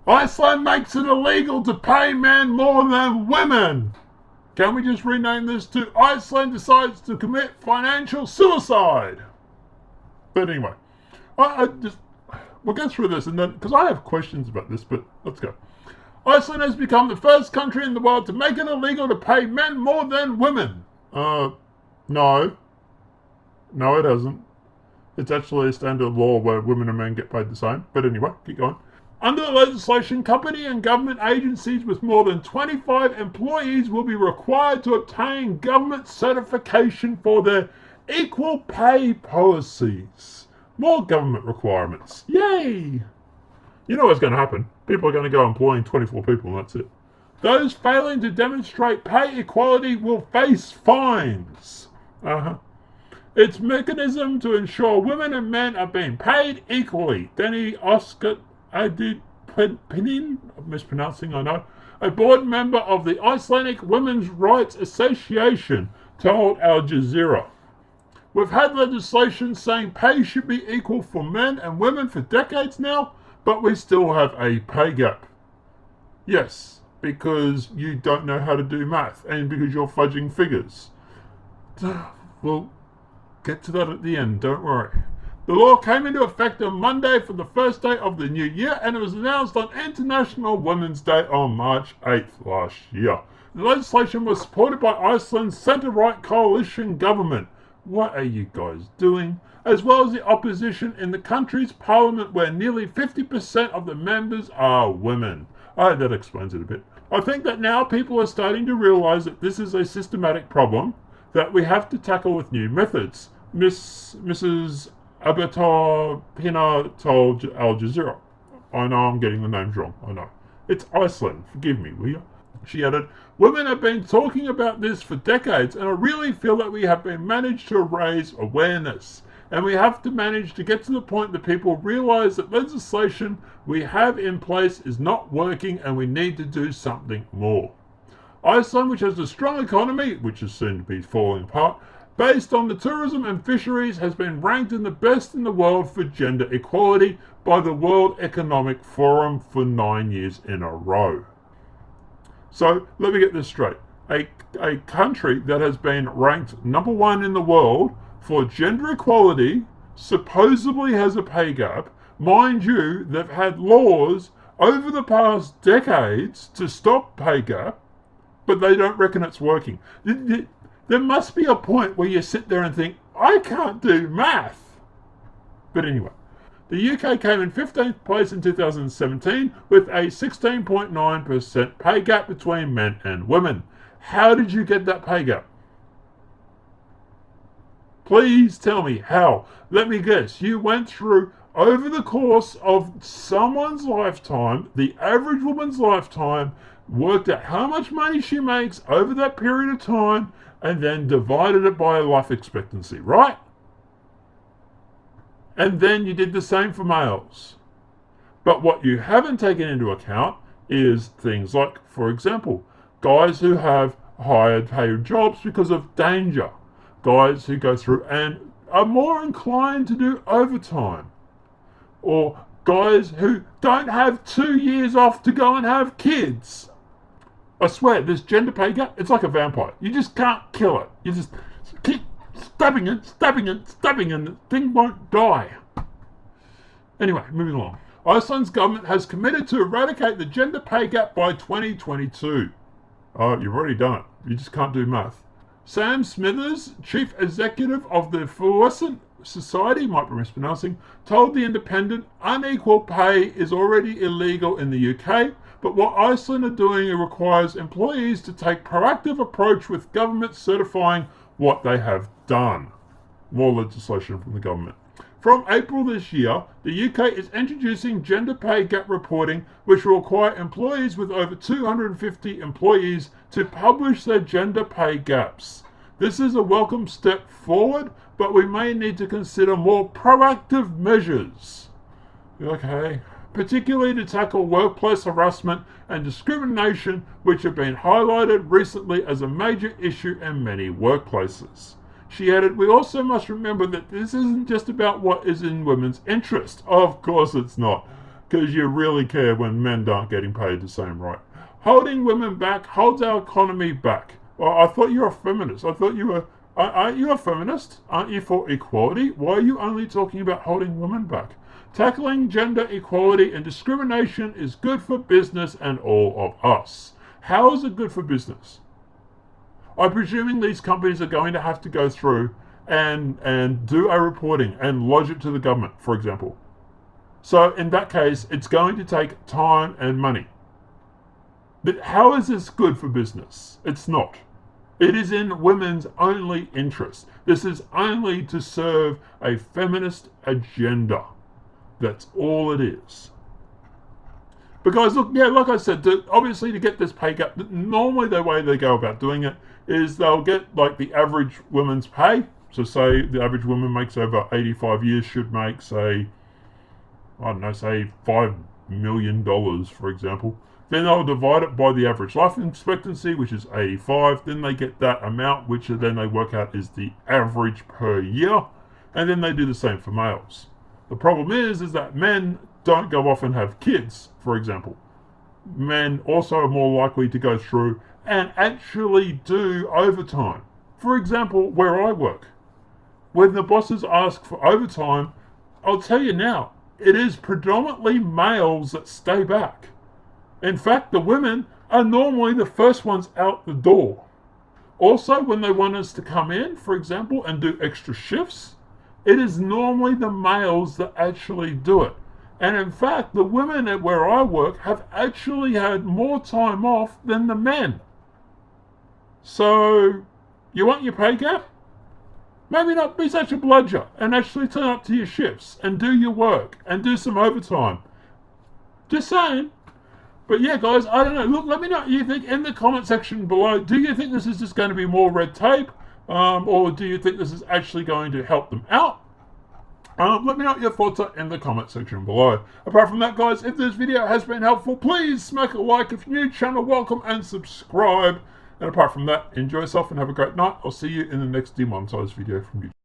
Iceland makes it illegal to pay men more than women. Can we just rename this to Iceland decides to commit financial suicide? But anyway, we'll go through this and then, because I have questions about this, but let's go. Iceland has become the first country in the world to make it illegal to pay men more than women. No, it hasn't. It's actually a standard law where women and men get paid the same. But anyway, keep going. Under the legislation, company and government agencies with more than 25 employees will be required to obtain government certification for their equal pay policies. More government requirements. Yay! You know what's going to happen. People are going to go employing 24 people and that's it. Those failing to demonstrate pay equality will face fines. Its mechanism to ensure women and men are being paid equally. Denny Oscar Adipinin, I'm mispronouncing, I know, a board member of the Icelandic Women's Rights Association, told Al Jazeera. We've had legislation saying pay should be equal for men and women for decades now, but we still have a pay gap. Yes, because you don't know how to do math and because you're fudging figures. We'll get to that at the end, don't worry. The law came into effect on Monday for the first day of the new year, and it was announced on International Women's Day on March 8th last year. The legislation was supported by Iceland's centre-right coalition government. What are you guys doing? As well as the opposition in the country's parliament, where nearly 50% of the members are women. That explains it a bit. I think that now people are starting to realise that this is a systematic problem that we have to tackle with new methods. Mrs. Abatar Pina told Al Jazeera. I know I'm getting the names wrong, I know. It's Iceland, forgive me, will you? She added, women have been talking about this for decades, and I really feel that we have been managed to raise awareness. And we have to manage to get to the point that people realise that legislation we have in place is not working and we need to do something more. Iceland, which has a strong economy, which is soon to be falling apart, based on the tourism and fisheries, has been ranked in the best in the world for gender equality by the World Economic Forum for 9 years in a row. So, let me get this straight. A country that has been ranked number 1 in the world for gender equality supposedly has a pay gap. Mind you, they've had laws over the past decades to stop pay gap, but they don't reckon it's working. There must be a point where you sit there and think, I can't do math. But anyway, the UK came in 15th place in 2017 with a 16.9% pay gap between men and women. How did you get that pay gap? Please tell me how. Let me guess. You went through, over the course of someone's lifetime, the average woman's lifetime, worked out how much money she makes over that period of time, and then divided it by life expectancy, right? And then you did the same for males. But what you haven't taken into account is things like, for example, guys who have higher paid jobs because of danger. Guys who go through and are more inclined to do overtime. Or guys who don't have 2 years off to go and have kids. I swear, this gender pay gap, it's like a vampire. You just can't kill it. You just keep stabbing it, and the thing won't die. Anyway, moving along. Iceland's government has committed to eradicate the gender pay gap by 2022. Oh, you've already done it. You just can't do math. Sam Smithers, chief executive of the Fluorescent Society, might be mispronouncing, told The Independent unequal pay is already illegal in the UK, but what Iceland are doing requires employees to take proactive approach with government certifying what they have done. More legislation from the government. From April this year, the UK is introducing gender pay gap reporting, which will require employees with over 250 employees to publish their gender pay gaps. This is a welcome step forward, but we may need to consider more proactive measures. Okay. Particularly to tackle workplace harassment and discrimination, which have been highlighted recently as a major issue in many workplaces. She added, we also must remember that this isn't just about what is in women's interest. Of course it's not. because you really care when men aren't getting paid the same rate. Holding women back holds our economy back. Well, I thought you were a feminist. I thought you were... Aren't you a feminist? Aren't you for equality? Why are you only talking about holding women back? Tackling gender equality and discrimination is good for business and all of us. How is it good for business? I'm presuming these companies are going to have to go through and do a reporting and lodge it to the government, for example. So in that case, it's going to take time and money. But how is this good for business? It's not. It is in women's only interest. This is only to serve a feminist agenda. That's all it is. Because look, yeah, like I said, obviously to get this pay gap, normally the way they go about doing it is they'll get like the average woman's pay. So say the average woman makes over 85 years, should make, say, I don't know, say $5 million, for example. Then they'll divide it by the average life expectancy, which is 85. Then they get that amount, which then they work out is the average per year. And then they do the same for males. The problem is that men don't go off and have kids, for example. Men also are more likely to go through and actually do overtime. For example, where I work, when the bosses ask for overtime, I'll tell you now, it is predominantly males that stay back. In fact, the women are normally the first ones out the door. Also, when they want us to come in, for example, and do extra shifts, it is normally the males that actually do it. And in fact, the women at where I work have actually had more time off than the men. So, you want your pay gap? Maybe not be such a bludger and actually turn up to your shifts and do your work and do some overtime. Just saying. But yeah, guys, I don't know. Look, let me know what you think in the comment section below. Do you think this is just going to be more red tape? Or do you think this is actually going to help them out? Let me know what your thoughts are in the comment section below. Apart from that, guys, if this video has been helpful, please smack a like. If you're new, channel welcome and subscribe. And apart from that, enjoy yourself and have a great night. I'll see you in the next demonetized video from YouTube.